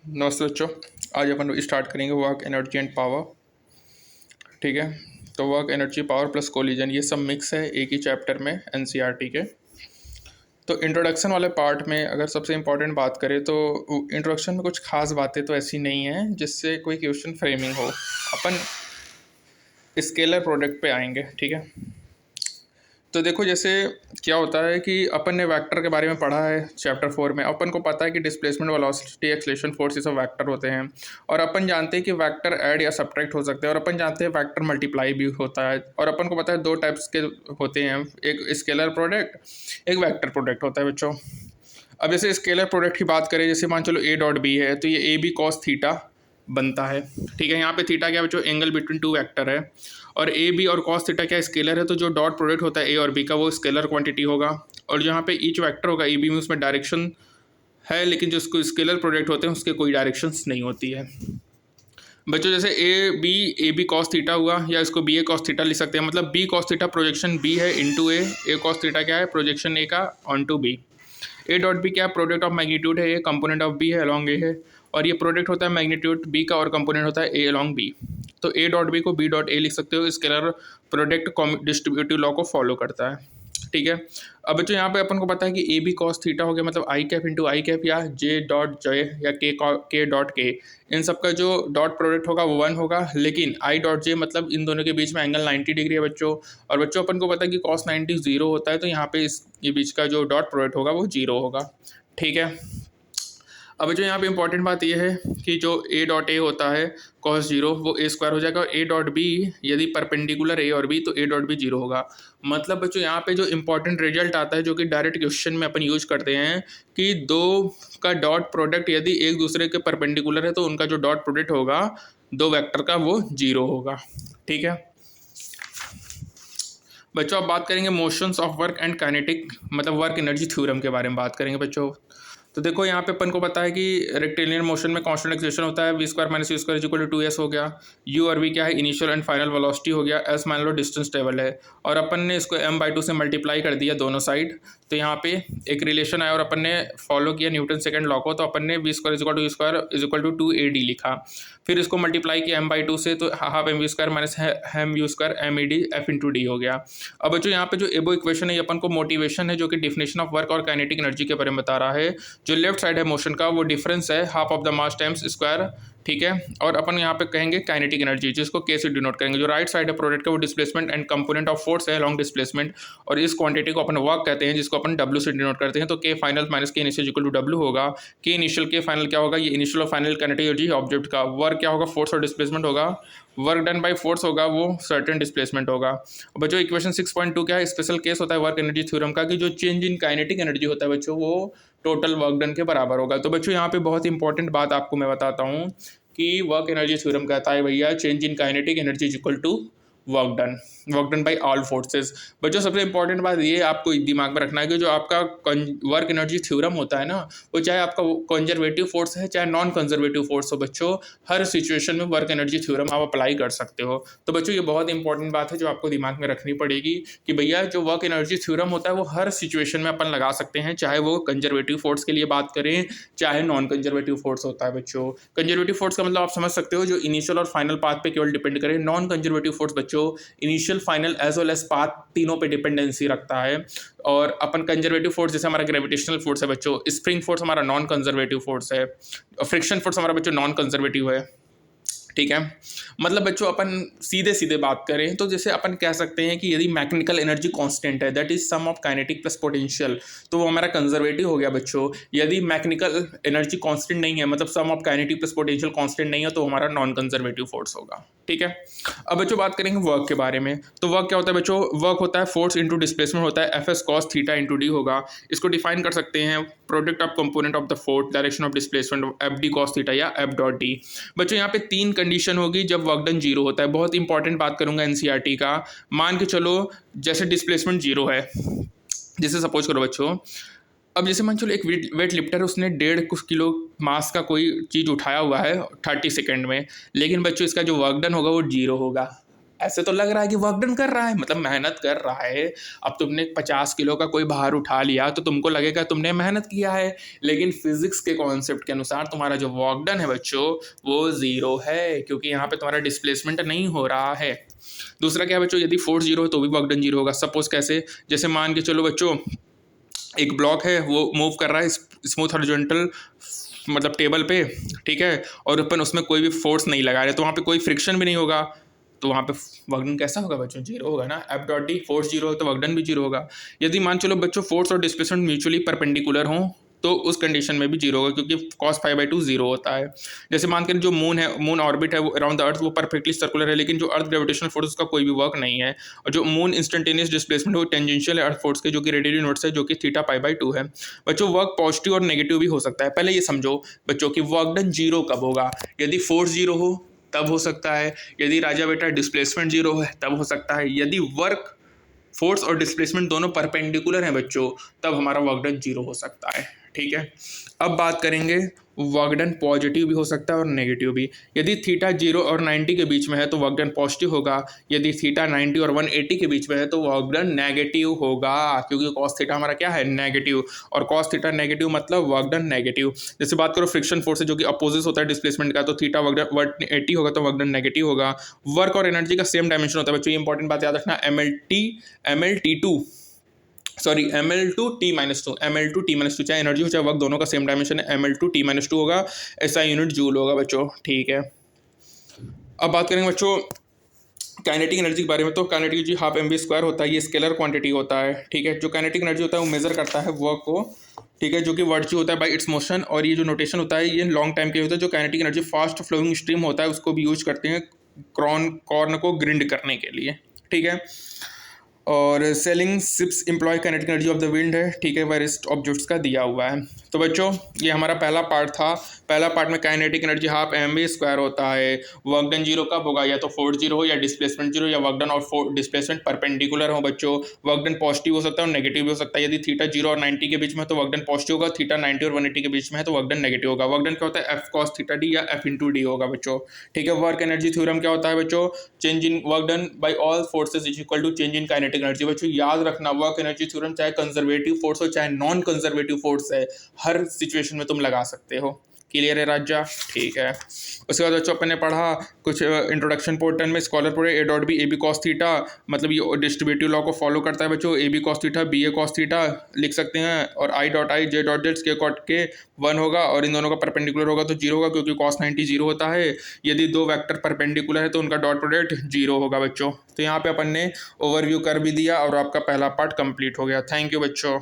नमस्ते बच्चों। आज अपन स्टार्ट करेंगे वर्क एनर्जी एंड पावर। ठीक है, तो work energy power plus collision ये सब मिक्स है एक ही चैप्टर में एनसीईआरटी के। तो इंट्रोडक्शन वाले पार्ट में अगर सबसे इम्पोर्टेंट बात करें तो इंट्रोडक्शन में कुछ खास बातें तो ऐसी नहीं है जिससे कोई क्वेश्चन फ्रेमिंग हो। अपन स्केलर प्रोडक्ट पे आएंगे। ठीक है, तो देखो जैसे क्या होता है कि अपन ने वेक्टर के बारे में पढ़ा है चैप्टर 4 में। अपन को पता है कि डिस्प्लेसमेंट, वेलोसिटी, एक्सेलरेशन, फोर्स ये सब वेक्टर होते हैं। और अपन जानते हैं कि वेक्टर ऐड या सब्ट्रैक्ट हो सकते हैं। और अपन जानते हैं वेक्टर मल्टीप्लाई भी होता है। और अपन को पता है दो टाइप्स के होते हैं, एक स्केलर प्रोडक्ट, एक वेक्टर प्रोडक्ट होता है बच्चों। अब जैसे स्केलर प्रोडक्ट की बात करें, जैसे मान चलो ए डॉट बी है, तो ये ए बी कॉस थीटा बनता है। ठीक है, यहाँ पे थीटा क्या बच्चों, एंगल बिटवीन टू वेक्टर है। और ए बी और कॉस थीटा क्या स्केलर है, तो जो डॉट प्रोडक्ट होता है ए और बी का वो स्केलर क्वांटिटी होगा। और जहाँ पे ईच वेक्टर होगा ए बी में, उसमें डायरेक्शन है, लेकिन जो उसको स्केलर प्रोडक्ट होते हैं उसके कोई डायरेक्शंस नहीं होती है बच्चों। जैसे ए बी कॉस थीटा हुआ, या इसको बी ए कॉस थीटा लिख सकते हैं। मतलब B cos theta projection B है इंटू ए कॉस थीटा क्या है, प्रोजेक्शन ए का on to B. A dot B क्या, प्रोडक्ट ऑफ मैग्नीट्यूड है, ये कंपोनेंट ऑफ बी है अलॉन्ग ए है। और ये प्रोडक्ट होता है मैग्नीट्यूड बी का और कंपोनेंट होता है ए अलॉन्ग बी। तो ए डॉट बी को बी डॉट ए लिख सकते हो। स्केलर प्रोडक्ट डिस्ट्रीब्यूटिव लॉ को फॉलो करता है। ठीक है, अब बच्चों यहाँ पे अपन को पता है कि ए बी कॉस थीटा हो गया, मतलब आई कैप इंटू आई कैप, या जे डॉट जे, या के डॉट के, इन सब का जो डॉट प्रोडक्ट होगा वो 1 होगा। लेकिन आई डॉट जे मतलब इन दोनों के बीच में एंगल 90 डिग्री है बच्चों। और बच्चों अपन को पता है कि कॉस 90 0 होता है, तो यहाँ पे ये बीच का जो डॉट प्रोडक्ट होगा वो 0 होगा। ठीक है, अब जो यहाँ पे इंपॉर्टेंट बात यह है कि जो ए डॉट ए होता है कॉस 0 वो ए स्क्वायर हो जाएगा। और ए डॉट बी यदि परपेंडिकुलर ए और बी, तो ए डॉट बी 0 होगा। मतलब बच्चों यहाँ पे जो इंपॉर्टेंट रिजल्ट आता है, जो कि डायरेक्ट क्वेश्चन में अपन यूज करते हैं, कि दो का डॉट प्रोडक्ट यदि एक दूसरे के परपेंडिकुलर है तो उनका जो डॉट प्रोडक्ट होगा दो वेक्टर का वो 0 होगा। ठीक है बच्चों, अब बात करेंगे motions of work and kinetic, मतलब वर्क एनर्जी थ्योरम के बारे में बात करेंगे बच्चों। तो देखो यहाँ पे अपन को पता है कि रेक्टेलिनियर मोशन में कांस्टेंट एक्सेलरेशन होता है, V square minus U square equal to 2s हो गया। यू और वी क्या है, इनिशियल एंड फाइनल वेलोसिटी हो गया। एस मान लो डिस्टेंस टेबल है, और अपन ने इसको m/2 से मल्टीप्लाई कर दिया दोनों साइड। तो यहाँ पे एक रिलेशन आया और अपन ने फॉलो किया न्यूटन सेकंड लॉ को। तो अपन ने V square equal to U square equal to 2ad लिखा। फिर इसको मल्टीप्लाई किया m/2 से, तो half M V square minus M U square M E D F into D हो गया। अब बच्चों यहाँ पे जो एबो इक्वेशन है, ये अपन को मोटिवेशन है, जो कि डिफिनेशन ऑफ वर्क और काइनेटिक एनर्जी के बारे में बता रहा है। जो लेफ्ट साइड है मोशन का, वो डिफरेंस है half of the mass times square. ठीक है, और अपन यहाँ पे कहेंगे काइनेटिक एनर्जी, जिसको के से डिनोट करेंगे। जो राइट साइड है प्रोडक्ट का, वो displacement and component of force है लॉन्ग डिस्प्लेसमेंट। और इस क्वांटिटी को अपन वर्क कहते हैं, जिसको अपन डब्ल्यू से डिनोट करते हैं। तो के फाइनल माइनस के इनिशियल इक्वल टू डब्ल्यू होगा। के इनिशियल के फाइनल क्या होगा, ये इनिशियल और फाइनल काइनेटिक एनर्जी ऑब्जेक्ट का। वर्क क्या होगा, फोर्स और डिस्प्लेसमेंट होगा। वर्क डन बाय फोर्स होगा, वो सर्टेन डिस्प्लेसमेंट होगा। बच्चों इक्वेशन 6.2 क्या है, स्पेशल केस होता है वर्क एनर्जी थ्योरम का, कि जो चेंज इन काइनेटिक एनर्जी होता है बच्चों, वो टोटल वर्क डन के बराबर होगा। तो बच्चों यहाँ पे बहुत इंपॉर्टेंट बात आपको मैं बताता हूँ कि वर्क एनर्जी थ्योरम कहता है भैया, change in kinetic energy is equal to work done by all forces. बच्चों सबसे इंपॉर्टेंट बात ये आपको दिमाग में रखना है कि जो आपका वर्क एनर्जी थ्योरम होता है ना, वो चाहे आपका कंजर्वेटिव फोर्स है चाहे नॉन कंजर्वेटिव फोर्स हो बच्चों, हर सिचुएशन में वर्क एनर्जी थ्योरम आप अप्लाई कर सकते हो। तो बच्चों ये बहुत इंपॉर्टेंट बात है जो आपको दिमाग में रखनी पड़ेगी, कि भैया जो वर्क एनर्जी थ्योरम होता है वो हर सिचुएशन में अपन लगा सकते हैं, चाहे वो कंजर्वेटिव फोर्स के लिए बात करें चाहे नॉन कंजर्वेटिव फोर्स होता है बच्चों। कंजर्वेटिव फोर्स का मतलब आप समझ सकते हो, जो इनिशियल और फाइनल पाथ पे केवल डिपेंड करे। नॉन कंजर्वेटिव फोर्स बच्चों initial, final as well as path तीनों पे डिपेंडेंसी रखता है। और अपन कंजर्वेटिव फोर्स जैसे हमारा ग्रेविटेशनल फोर्स है बच्चों, स्प्रिंग फोर्स हमारा नॉन कंजर्वेटिव फोर्स है, फ्रिक्शन फोर्स हमारा बच्चों नॉन कंजर्वेटिव है। ठीक है, मतलब बच्चों अपन सीधे सीधे बात करें तो जैसे अपन कह सकते हैं कि यदि मैकेनिकल एनर्जी कांस्टेंट है, that is sum of kinetic plus potential, तो वो हमारा कंजर्वेटिव हो गया बच्चों। यदि मैकेनिकल एनर्जी कांस्टेंट नहीं है, मतलब sum of kinetic plus potential constant नहीं है, तो हमारा नॉन कंजर्वेटिव फोर्स होगा। ठीक है, अब बच्चों बात करेंगे वर्क के बारे में। तो वर्क क्या होता है बच्चों, वर्क होता है फोर्स इंटू डिस्प्लेसमेंट होता है, F S cos theta into D होगा। इसको डिफाइन कर सकते हैं product of component of the force, direction of displacement, F D cos theta या एफ डॉट डी। बच्चों यहाँ पे 3 कंडीशन होगी जब वर्क डन 0 होता है। बहुत इंपॉर्टेंट बात करूंगा एनसीईआरटी का। मान के चलो जैसे डिस्प्लेसमेंट 0 है, जैसे सपोज करो बच्चों, अब जैसे मान चलो एक वेट लिफ्टर है, उसने 1.5 कुछ किलो मास का कोई चीज़ उठाया हुआ है 30 सेकेंड में, लेकिन बच्चों इसका जो वर्क डन होगा वो 0 होगा। ऐसे तो लग रहा है कि वर्क डन कर रहा है, मतलब मेहनत कर रहा है। अब तुमने 50 किलो का कोई भार उठा लिया तो तुमको लगेगा तुमने मेहनत किया है, लेकिन फिजिक्स के कॉन्सेप्ट के अनुसार तुम्हारा जो वर्क डन है बच्चों वो ज़ीरो है, क्योंकि यहाँ पे तुम्हारा डिस्प्लेसमेंट नहीं हो रहा है। दूसरा क्या है बच्चों, यदि फोर्स जीरो हो तो भी वर्क डन जीरो होगा। सपोज कैसे, जैसे मान के चलो बच्चों एक ब्लॉक है वो मूव कर रहा है स्मूथ हॉरिजॉन्टल मतलब टेबल पे, ठीक है, और अपन उसमें कोई भी फोर्स नहीं लगा रहे तो वहाँ पे कोई फ्रिक्शन भी नहीं होगा, तो वहाँ पे वर्कडन कैसा होगा बच्चों, जीरो होगा ना। F dot D, force zero हो तो वर्कडन भी जीरो होगा। यदि मान चलो बच्चों फोर्स और डिस्प्लेसमेंट म्यूचुअली परपेंडिकुलर हों तो उस कंडीशन में भी जीरो होगा, क्योंकि cos π/2 जीरो होता है। जैसे मान कर जो मून है, मून ऑर्बिट है वो अराउंड द अर्थ वो परफेक्टली सर्कुलर है, लेकिन जो अर्थ ग्रेविटेशनल फोर्स उसका कोई भी वर्क नहीं है, और जो मून इंस्टेंटेनियस डिस्प्लेसमेंट है वो टेंजेंशियल है अर्थ फोर्स के, जो कि रेडियली इनवर्स है, जो कि थीटा π/2 है। बच्चों वर्क पॉजिटिव और नेगेटिव भी हो सकता है। पहले ये समझो बच्चों की वर्क डन जीरो कब होगा, यदि फोर्स जीरो हो तब हो सकता है, यदि राजा बेटा डिस्प्लेसमेंट जीरो है तब हो सकता है, यदि वर्क फोर्स और डिस्प्लेसमेंट दोनों परपेंडिकुलर हैं बच्चों तब हमारा वर्क डन जीरो हो सकता है। ठीक है, अब बात करेंगे वर्क डन पॉजिटिव भी हो सकता है और नेगेटिव भी। यदि थीटा 0 और 90 के बीच में है तो वर्क डन पॉजिटिव होगा, यदि थीटा 90 और 180 के बीच में है तो वर्क डन नेगेटिव होगा, क्योंकि कॉस थीटा हमारा क्या है, नेगेटिव, और कॉस थीटा नेगेटिव मतलब वर्क डन नेगेटिव। जैसे बात करो फ्रिक्शन फोर्स है जो कि अपोजिट होता है डिस्प्लेसमेंट का, तो थीटा वर्क डन 180 होगा तो वर्क डन नेगेटिव होगा। वर्क और एनर्जी का सेम डायमेंशन होता है बच्चों, ये इंपॉर्टेंट बात याद रखना, ML2T-2 ML2T-2 चाहे एनर्जी हो चाहे वर्क दोनों का सेम डायमेंशन है, ML2T-2 होगा, ऐसा यूनिट जूल होगा बच्चों। ठीक है, अब बात करेंगे बच्चों काइनेटिक एनर्जी के बारे में। तो काइनेटिक एनर्जी हाफ mv² होता है, ये स्केलर क्वांटिटी होता है। ठीक है, जो काइनेटिक एनर्जी होता है वो मेजर करता है वर्क को, ठीक है, जो कि वर्च्यू होता है बाय इट्स मोशन, और ये जो नोटेशन होता है ये लॉन्ग टाइम के लिए होता है। जो kinetic energy fast flowing stream होता है उसको भी यूज करते हैं कॉर्न को ग्रिंड करने के लिए। ठीक है, और sailing ships employ kinetic energy of the wind है, ठीक है, वेरिस्ट ऑब्जेक्ट्स का दिया हुआ है। तो बच्चों ये हमारा पहला पार्ट था। पहला पार्ट में काइनेटिक एनर्जी हाफ mv² होता है, वर्क डन जीरो कब होगा, या तो फोर्स जीरो हो या डिस्प्लेसमेंट जीरो, या वर्क डन और डिस्प्लेसमेंट परपेंडिकुलर हो बच्चों। वर्क डन पॉजिटिव हो सकता है और नेगेटिव भी हो सकता है। यदि थीटा 0 और 90 के बीच में तो वर्क डन पॉजिटिव होगा, थीटा 90 और 180 के बीच में है तो वर्क डन नेगेटिव होगा। वर्क डन क्या होता है, f cos थीटा d या f into d होगा बच्चों। ठीक है, वर्क एनर्जी थ्योरम क्या होता है बच्चों, change in work done by all forces is equal to change in kinetic energy. बच्चों याद रखना वर्क एनर्जी थ्योरम चाहे कंजर्वेटिव फोर्स हो चाहे नॉन कंजर्वेटिव फोर्स है, हर सिचुएशन में तुम लगा सकते हो। क्लियर है राजा, ठीक है। उसके बाद बच्चों अपन ने पढ़ा कुछ इंट्रोडक्शन पोर्टन में स्कॉलर पढ़े A dot B A B cos theta, मतलब ये डिस्ट्रीब्यूटिव लॉ को फॉलो करता है बच्चों। A B cos theta B A cos theta लिख सकते हैं, और I dot I J dot Z K dot K 1 होगा, और इन दोनों का परपेंडिकुलर होगा तो 0 होगा, क्योंकि कॉस 90 0 होता है। यदि दो वेक्टर परपेंडिकुलर है तो उनका डॉट प्रोडक्ट 0 होगा बच्चों। तो यहाँ पे अपन ने ओवरव्यू कर भी दिया और आपका पहला पार्ट कंप्लीट हो गया। थैंक यू बच्चों।